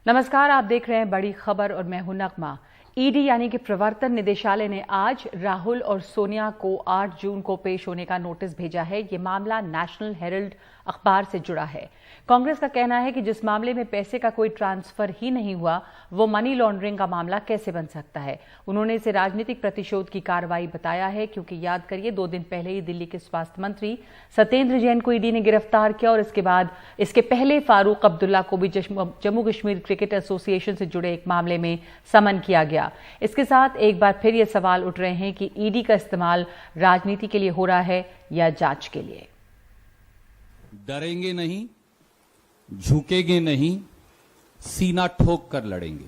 नमस्कार, आप देख रहे हैं बड़ी खबर और मैं हूं नगमा। ईडी यानी कि प्रवर्तन निदेशालय ने आज राहुल और सोनिया को 8 जून को पेश होने का नोटिस भेजा है। ये मामला नेशनल हेरल्ड अखबार से जुड़ा है। कांग्रेस का कहना है कि जिस मामले में पैसे का कोई ट्रांसफर ही नहीं हुआ, वो मनी लॉन्ड्रिंग का मामला कैसे बन सकता है। उन्होंने इसे राजनीतिक प्रतिशोध की कार्रवाई बताया है, क्योंकि याद करिए 2 दिन पहले ही दिल्ली के स्वास्थ्य मंत्री सत्येंद्र जैन को ईडी ने गिरफ्तार किया और इसके पहले फारूक अब्दुल्ला को भी जम्मू कश्मीर क्रिकेट एसोसिएशन से जुड़े एक मामले में समन किया गया। इसके साथ एक बार फिर ये सवाल उठ रहे हैं कि ईडी का इस्तेमाल राजनीति के लिए हो रहा है या जांच के लिए। डरेंगे नहीं, झुकेंगे नहीं, सीना ठोक कर लड़ेंगे।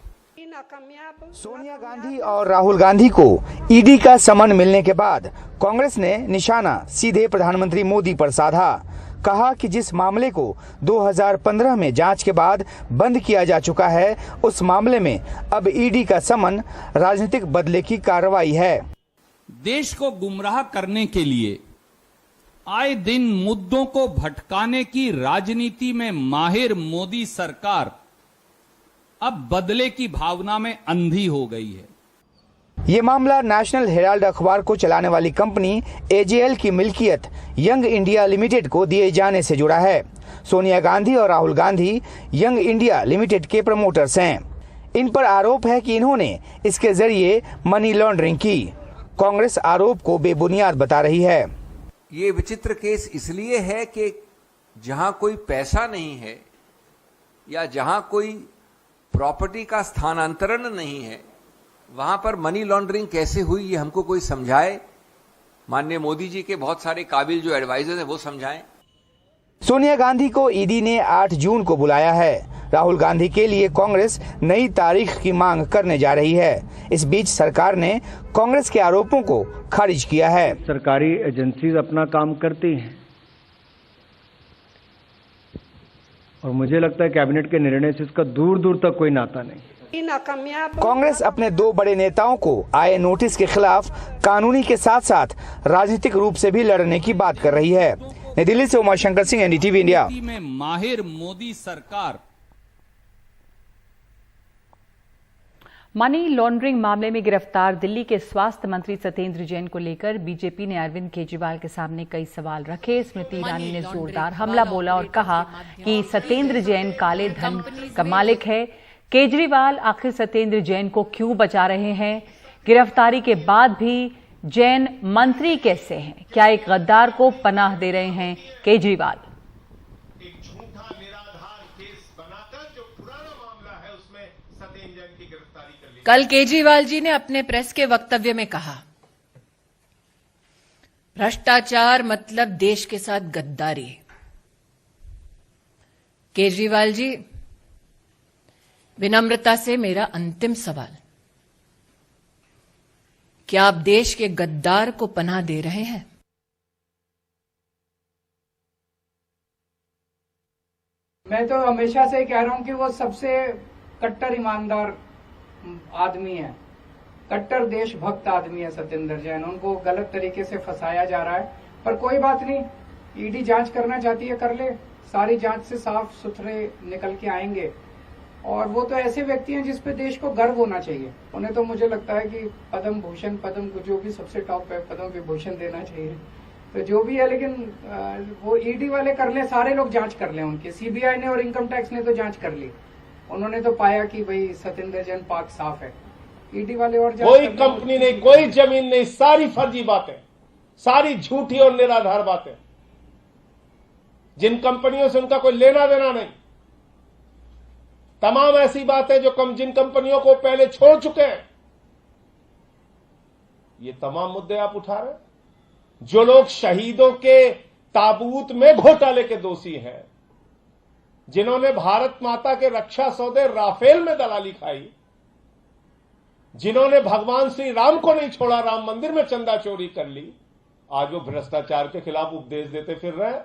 सोनिया गांधी और राहुल गांधी को ईडी का समन मिलने के बाद कांग्रेस ने निशाना सीधे प्रधानमंत्री मोदी पर साधा। कहा कि जिस मामले को 2015 में जांच के बाद बंद किया जा चुका है, उस मामले में अब ईडी का समन राजनीतिक बदले की कार्रवाई है। देश को गुमराह करने के लिए आए दिन मुद्दों को भटकाने की राजनीति में माहिर मोदी सरकार अब बदले की भावना में अंधी हो गई है। ये मामला नेशनल हेराल्ड अखबार को चलाने वाली कंपनी एजेएल की मिल्कियत यंग इंडिया लिमिटेड को दिए जाने से जुड़ा है। सोनिया गांधी और Rahul Gandhi young India limited के प्रमोटर्स हैं। इन पर आरोप है कि इन्होंने इसके जरिए मनी लॉन्ड्रिंग की। कांग्रेस आरोप को बेबुनियाद बता रही है। ये विचित्र केस इसलिए है कि जहां कोई पैसा नहीं है या जहां कोई प्रॉपर्टी का स्थानांतरण नहीं है, वहां पर मनी लॉन्ड्रिंग कैसे हुई, ये हमको कोई समझाए। माननीय मोदी जी के बहुत सारे काबिल जो एडवाइजर हैं वो समझाएं। सोनिया गांधी को ईडी ने 8 जून को बुलाया है। राहुल गांधी के लिए कांग्रेस नई तारीख की मांग करने जा रही है। इस बीच सरकार ने कांग्रेस के आरोपों को खारिज किया है। सरकारी एजेंसीज अपना काम करती हैं और मुझे लगता है कैबिनेट के निर्णय से इसका दूर दूर तक कोई नाता नहीं। कांग्रेस अपने 2 बड़े नेताओं को आए नोटिस के खिलाफ कानूनी के साथ साथ राजनीतिक रूप से भी लड़ने की बात कर रही है। नई दिल्ली से उमाशंकर सिंह, एनडीटीवी इंडिया। में माहिर मोदी सरकार। मनी लॉन्ड्रिंग मामले में गिरफ्तार दिल्ली के स्वास्थ्य मंत्री सत्येंद्र जैन को लेकर बीजेपी ने अरविंद केजरीवाल के सामने कई सवाल रखे। स्मृति ईरानी ने जोरदार हमला बोला और कहा कि सत्येंद्र जैन काले धन का मालिक है। केजरीवाल आखिर सत्येंद्र जैन को क्यों बचा रहे हैं? गिरफ्तारी के बाद भी जैन मंत्री कैसे हैं? क्या एक गद्दार को पनाह दे रहे हैं केजरीवाल? कल केजरीवाल जी ने अपने प्रेस के वक्तव्य में कहा, भ्रष्टाचार मतलब देश के साथ गद्दारी। केजरीवाल जी, विनम्रता से मेरा अंतिम सवाल, क्या आप देश के गद्दार को पनाह दे रहे हैं? मैं तो हमेशा से कह रहा हूं कि वो सबसे कट्टर ईमानदार आदमी है, कट्टर देशभक्त आदमी है सत्येंद्र जैन। उनको गलत तरीके से फंसाया जा रहा है, पर कोई बात नहीं, ईडी जांच करना चाहती है कर ले, सारी जांच से साफ सुथरे निकल के आएंगे। और वो तो ऐसे व्यक्ति हैं जिस पे देश को गर्व होना चाहिए। उन्हें तो मुझे लगता है कि पद्म भूषण, पद्म को जो भी सबसे टॉप है, पद्म विभूषण देना चाहिए। तो जो भी है, लेकिन वो ईडी वाले कर ले, सारे लोग जांच कर ले उनकी। सीबीआई ने और इनकम टैक्स ने तो जांच कर ली, उन्होंने तो पाया कि भाई सत्येंद्र जैन पाक साफ है। ईडी वाले और कोई कंपनी नहीं, कोई जमीन नहीं, सारी फर्जी बातें, सारी झूठी और निराधार बातें। जिन कंपनियों से उनका कोई लेना देना नहीं, तमाम ऐसी बातें जो जिन कंपनियों को पहले छोड़ चुके हैं। ये तमाम मुद्दे आप उठा रहे हैं। जो लोग शहीदों के ताबूत में घोटाले के दोषी हैं, जिन्होंने भारत माता के रक्षा सौदे राफेल में दलाली खाई, जिन्होंने भगवान श्री राम को नहीं छोड़ा, राम मंदिर में चंदा चोरी कर ली, आज वो भ्रष्टाचार के खिलाफ उपदेश देते फिर रहे।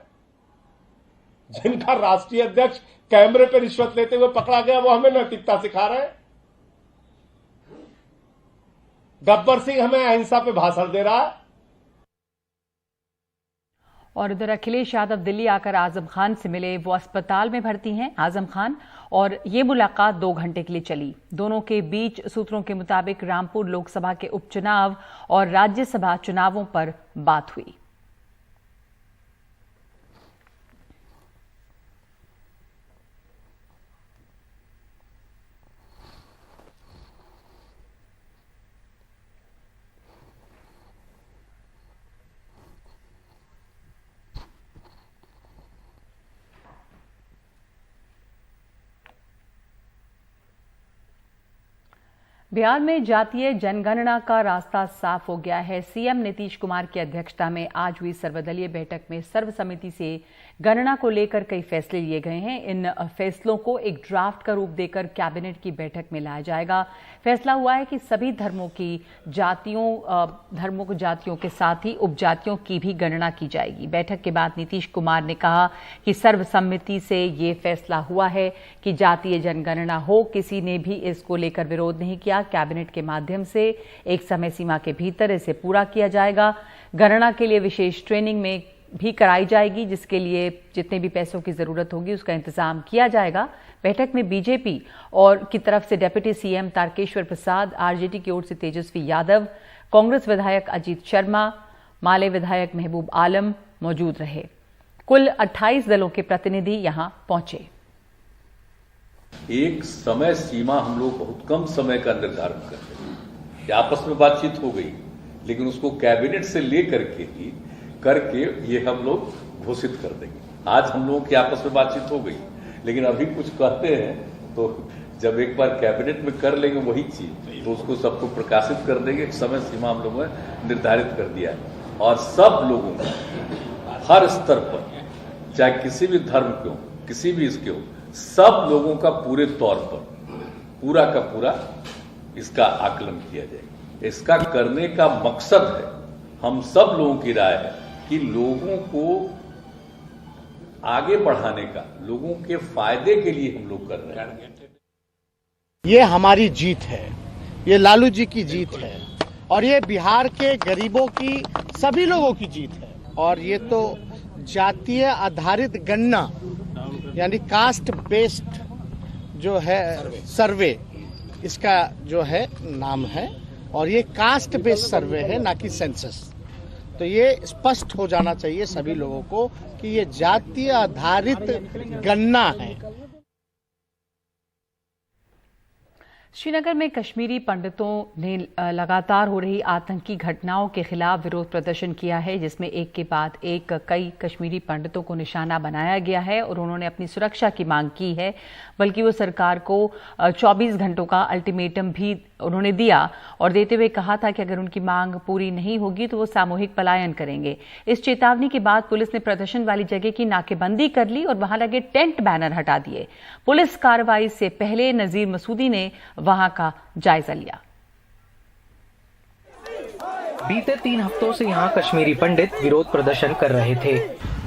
जिनका राष्ट्रीय अध्यक्ष कैमरे पर रिश्वत लेते हुए पकड़ा गया, वो हमें नैतिकता सिखा रहे हैं। गब्बर सिंह हमें अहिंसा पे भाषण दे रहा है। और उधर अखिलेश यादव दिल्ली आकर आजम खान से मिले। वो अस्पताल में भर्ती हैं आजम खान, और ये मुलाकात 2 घंटे के लिए चली। दोनों के बीच सूत्रों के मुताबिक रामपुर लोकसभा के उपचुनाव और राज्यसभा चुनावों पर बात हुई। बिहार में जातीय जनगणना का रास्ता साफ हो गया है। सीएम नीतीश कुमार की अध्यक्षता में आज हुई सर्वदलीय बैठक में सर्वसम्मति से गणना को लेकर कई फैसले लिए गए हैं। इन फैसलों को एक ड्राफ्ट का रूप देकर कैबिनेट की बैठक में लाया जाएगा। फैसला हुआ है कि सभी धर्मों को जातियों के साथ ही उपजातियों की भी गणना की जाएगी। बैठक के बाद नीतीश कुमार ने कहा कि सर्वसम्मति से ये फैसला हुआ है कि जातीय जनगणना हो। किसी ने भी इसको लेकर विरोध नहीं किया। कैबिनेट के माध्यम से एक समय सीमा के भीतर इसे पूरा किया जाएगा। गणना के लिए विशेष ट्रेनिंग में भी कराई जाएगी, जिसके लिए जितने भी पैसों की जरूरत होगी उसका इंतजाम किया जाएगा। बैठक में बीजेपी और की तरफ से डिप्टी सीएम तारकेश्वर प्रसाद, आरजेडी की ओर से तेजस्वी यादव, कांग्रेस विधायक अजीत शर्मा, माले विधायक महबूब आलम मौजूद रहे। कुल 28 दलों के प्रतिनिधि यहां पहुंचे। एक समय सीमा हम लोग बहुत कम समय का निर्धारण करते हैं। आपस में बातचीत हो गई, लेकिन उसको कैबिनेट से लेकर के ही करके ये हम लोग घोषित कर देंगे। आज हम लोगों की आपस में बातचीत हो गई, लेकिन अभी कुछ कहते हैं तो जब एक बार कैबिनेट में कर लेंगे वही चीज, तो उसको सबको प्रकाशित कर देंगे। एक समय सीमा हम लोगों ने निर्धारित कर दिया है और सब लोगों को हर स्तर पर, चाहे किसी भी धर्म के हो, किसी भी इसके हो, सब लोगों का पूरे तौर पर पूरा का पूरा इसका आकलन किया जाए। इसका करने का मकसद है, हम सब लोगों की राय है कि लोगों को आगे बढ़ाने का, लोगों के फायदे के लिए हम लोग कर रहे हैं। ये हमारी जीत है, ये लालू जी की जीत है और ये बिहार के गरीबों की, सभी लोगों की जीत है। और ये तो जातीय आधारित गणना यानी कास्ट बेस्ड जो है सर्वे, इसका जो है नाम है, और ये कास्ट बेस्ड सर्वे है, ना कि सेंसस। तो ये स्पष्ट हो जाना चाहिए सभी लोगों को कि ये जातीय आधारित गणना है। श्रीनगर में कश्मीरी पंडितों ने लगातार हो रही आतंकी घटनाओं के खिलाफ विरोध प्रदर्शन किया है, जिसमें एक के बाद एक कई कश्मीरी पंडितों को निशाना बनाया गया है और उन्होंने अपनी सुरक्षा की मांग की है। बल्कि वो सरकार को 24 घंटों का अल्टीमेटम भी उन्होंने दिया और देते हुए कहा था कि अगर उनकी मांग पूरी नहीं होगी तो वो सामूहिक पलायन करेंगे। इस चेतावनी के बाद पुलिस ने प्रदर्शन वाली जगह की नाकेबंदी कर ली और वहां लगे टेंट बैनर हटा दिए। पुलिस कार्रवाई से पहले नजीर मसूदी ने वहां का जायजा लिया। बीते 3 हफ्तों से यहां कश्मीरी पंडित विरोध प्रदर्शन कर रहे थे।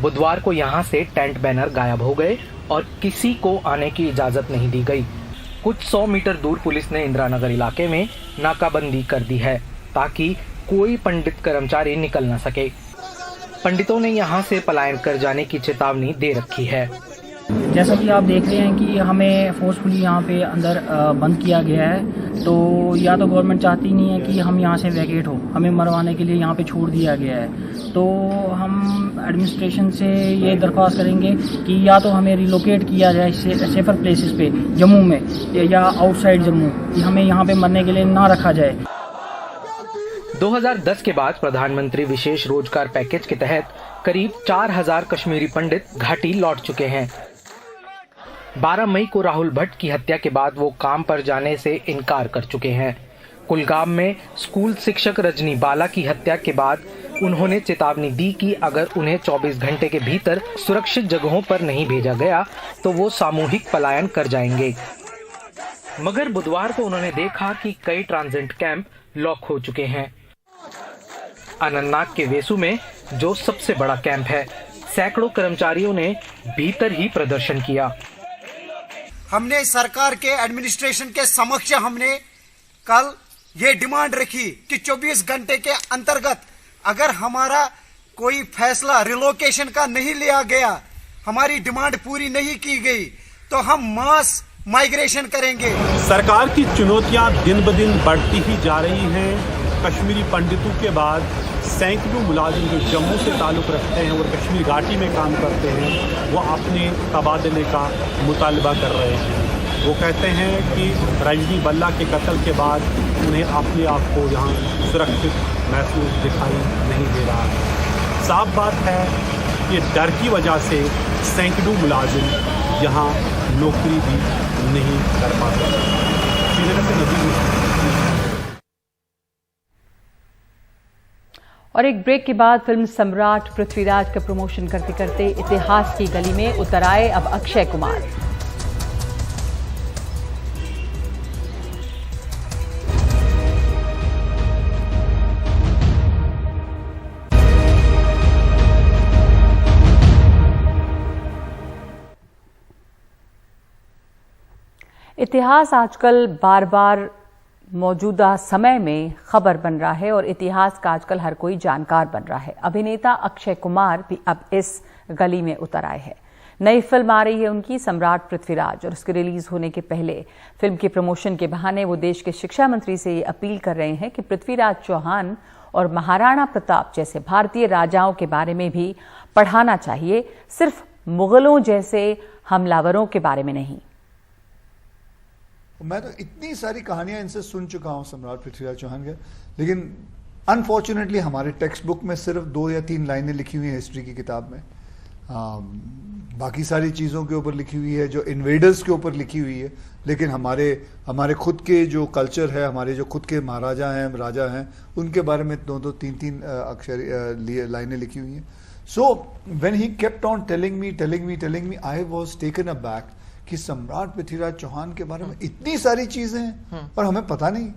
बुधवार को यहां से टेंट बैनर गायब हो गए और किसी को आने की इजाजत नहीं दी गई। कुछ 100 मीटर दूर पुलिस ने इंदिरानगर इलाके में नाकाबंदी कर दी है ताकि कोई पंडित कर्मचारी निकल न सके। पंडितों ने यहां से पलायन कर जाने की चेतावनी दे रखी है। जैसा कि आप देख रहे हैं कि हमें फोर्सफुली यहाँ पे अंदर बंद किया गया है, तो या तो गवर्नमेंट चाहती नहीं है कि हम यहाँ से वैकेट हो, हमें मरवाने के लिए यहाँ पे छोड़ दिया गया है। तो हम एडमिनिस्ट्रेशन से ये दरख्वास्त करेंगे कि या तो हमें रिलोकेट किया जाए सेफर प्लेसेस पे जम्मू में या आउटसाइड जम्मू, कि हमें यहाँ पे मरने के लिए ना रखा जाए। 2010 के बाद प्रधानमंत्री विशेष रोजगार पैकेज के तहत करीब 4000 कश्मीरी पंडित घाटी लौट चुके हैं। 12 मई को राहुल भट्ट की हत्या के बाद वो काम पर जाने से इनकार कर चुके हैं। कुलगाम में स्कूल शिक्षक रजनी बाला की हत्या के बाद उन्होंने चेतावनी दी कि अगर उन्हें 24 घंटे के भीतर सुरक्षित जगहों पर नहीं भेजा गया तो वो सामूहिक पलायन कर जाएंगे। मगर बुधवार को उन्होंने देखा कि कई ट्रांजिट कैंप लॉक हो चुके हैं। अनंतनाग के वेसू में जो सबसे बड़ा कैंप है, सैकड़ों कर्मचारियों ने भीतर ही प्रदर्शन किया। हमने सरकार के एडमिनिस्ट्रेशन के समक्ष हमने कल ये डिमांड रखी कि 24 घंटे के अंतर्गत अगर हमारा कोई फैसला रिलोकेशन का नहीं लिया गया, हमारी डिमांड पूरी नहीं की गई, तो हम मास माइग्रेशन करेंगे। सरकार की चुनौतियां दिन ब दिन बढ़ती ही जा रही हैं। कश्मीरी पंडितों के बाद सैकड़ों मुलाजिम जो जम्मू से ताल्लुक़ रखते हैं और कश्मीर घाटी में काम करते हैं, वो अपने तबादले का मुतालबा कर रहे हैं। वो कहते हैं कि रजनी बल्ला के कत्ल के बाद उन्हें अपने आप को यहाँ सुरक्षित महसूस दिखाई नहीं दे रहा है। साफ बात है कि डर की वजह से सैकड़ों मुलाजिम यहाँ नौकरी भी नहीं कर पाते। श्रीनगर से नजीब। और एक ब्रेक के बाद फिल्म सम्राट पृथ्वीराज का प्रमोशन करते करते इतिहास की गली में उतर आए अब अक्षय कुमार। इतिहास आजकल बार बार मौजूदा समय में खबर बन रहा है और इतिहास का आजकल हर कोई जानकार बन रहा है। अभिनेता अक्षय कुमार भी अब इस गली में उतर आए हैं। नई फिल्म आ रही है उनकी सम्राट पृथ्वीराज और उसके रिलीज होने के पहले फिल्म के प्रमोशन के बहाने वो देश के शिक्षा मंत्री से ये अपील कर रहे हैं कि पृथ्वीराज चौहान और महाराणा प्रताप जैसे भारतीय राजाओं के बारे में भी पढ़ाना चाहिए, सिर्फ मुगलों जैसे हमलावरों के बारे में नहीं। मैं तो इतनी सारी कहानियां इनसे सुन चुका हूं सम्राट पृथ्वीराज चौहान के, लेकिन अनफॉर्चुनेटली हमारे टेक्स्ट बुक में सिर्फ 2 या 3 लाइनें लिखी हुई हैं हिस्ट्री की किताब में। बाकी सारी चीज़ों के ऊपर लिखी हुई है, जो इन्वेडर्स के ऊपर लिखी हुई है, लेकिन हमारे खुद के जो कल्चर है, हमारे जो खुद के महाराजा हैं, राजा हैं, उनके बारे में 2-2, 3-3 अक्षर लाइनें लिखी हुई हैं। So when he kept on telling me, I was taken aback कि सम्राट पृथ्वीराज चौहान के बारे में इतनी सारी चीजें हैं और हमें पता नहीं।